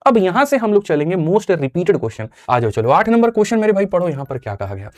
अब यहां से हम लोग चलेंगे मोस्ट रिपीटेड क्वेश्चन। आ जाओ चलो 8 नंबर क्वेश्चन मेरे भाई पढ़ो, यहां पर क्या कहा गया।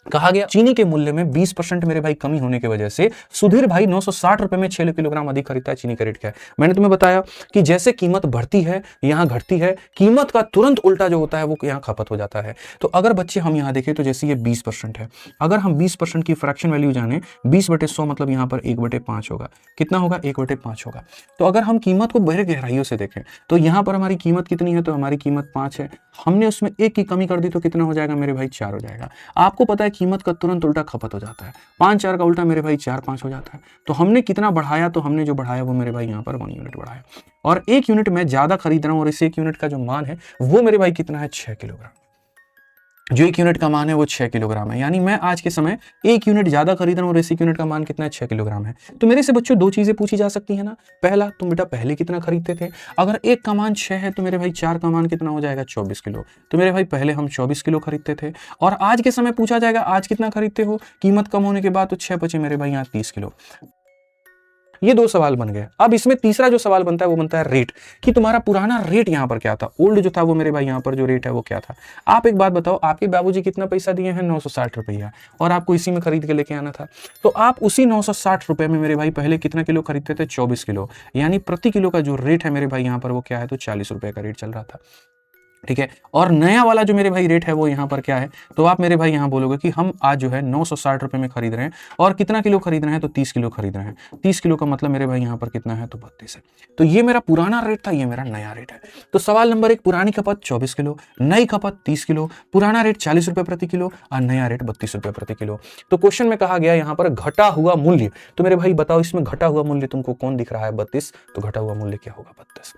कहा गया चीनी के मूल्य में 20% मेरे भाई कमी होने की वजह से सुधीर भाई 960 रुपए में 6 किलोग्राम अधिक खरीदता है। चीनी का रेट क्या है? मैंने तुम्हें बताया कि जैसे कीमत बढ़ती है यहां घटती है, कीमत का तुरंत उल्टा जो होता है वो यहां खपत हो जाता है। तो अगर बच्चे हम यहां देखें तो जैसे ये 20% है, अगर हम 20% की फ्रैक्शन वैल्यू जाने 20/100 मतलब यहां पर 1/5 होगा। कितना होगा? 1/5 होगा। तो अगर हम कीमत को बड़े गहराइयों से देखें तो यहां पर हमारी कीमत कितनी है? तो हमारी कीमत 5 है, हमने उसमें 1 की कमी कर दी तो कितना हो जाएगा मेरे भाई? 4 हो जाएगा। आपको पता है कीमत का तुरंत उल्टा खपत हो जाता है, 5-4 का उल्टा मेरे भाई 4-5 हो जाता है। तो हमने कितना बढ़ाया? तो हमने जो बढ़ाया वो मेरे भाई यहाँ पर 1 यूनिट बढ़ाया, और 1 यूनिट मैं ज्यादा खरीद रहा हूं और इस 1 यूनिट का जो मान है वो मेरे भाई कितना है? 6 किलोग्राम। जो 1 यूनिट का मान है वो 6 किलोग्राम है, यानी मैं आज के समय 1 यूनिट ज्यादा खरीद रहा हूं और इस 1 यूनिट का मान कितना है? 6 किलोग्राम है। तो मेरे से बच्चों 2 चीजें पूछी जा सकती है ना। पहला, तुम बेटा पहले कितना खरीदते थे? अगर 1 का मान 6 है तो मेरे भाई 4 का मान कितना हो जाएगा? 24 किलो। तो मेरे भाई पहले हम 24 किलो खरीदते थे, और आज के समय पूछा जाएगा आज कितना खरीदते हो? कीमत कम होने के बाद तो 6 बचे मेरे भाई यहाँ 30 किलो। ये 2 सवाल बन गए। अब इसमें तीसरा जो सवाल बनता है वो बनता है रेट, कि तुम्हारा पुराना रेट यहाँ पर क्या था? ओल्ड जो था वो मेरे भाई यहाँ पर जो रेट है वो क्या था? आप एक बात बताओ, आपके बाबूजी कितना पैसा दिए हैं? 960 रुपया, और आपको इसी में खरीद के लेके आना था। तो आप उसी 960 रुपए में मेरे भाई पहले कितना किलो खरीदते थे? 24 किलो, यानी प्रति किलो का जो रेट है मेरे भाई यहाँ पर वो क्या है? तो 40 रुपए का रेट चल रहा था। ठीक है, और नया वाला जो मेरे भाई रेट है वो यहाँ पर क्या है? तो आप मेरे भाई यहाँ बोलोगे कि हम आज जो है 960 रुपए में खरीद रहे हैं, और कितना किलो खरीद रहे हैं? तो 30 किलो खरीद रहे हैं। 30 किलो का मतलब मेरे भाई यहाँ पर कितना है? तो 32 है। तो ये मेरा पुराना रेट था, ये मेरा नया रेट है। तो सवाल नंबर 1, पुरानी खपत 24 किलो, नई खपत 30 किलो, पुराना रेट 40 रुपए प्रति किलो और नया रेट 32 रुपए प्रति किलो। तो क्वेश्चन में कहा गया यहाँ पर घटा हुआ मूल्य। तो मेरे भाई बताओ इसमें घटा हुआ मूल्य तुमको कौन दिख रहा है? 32। तो घटा हुआ मूल्य क्या होगा? 32।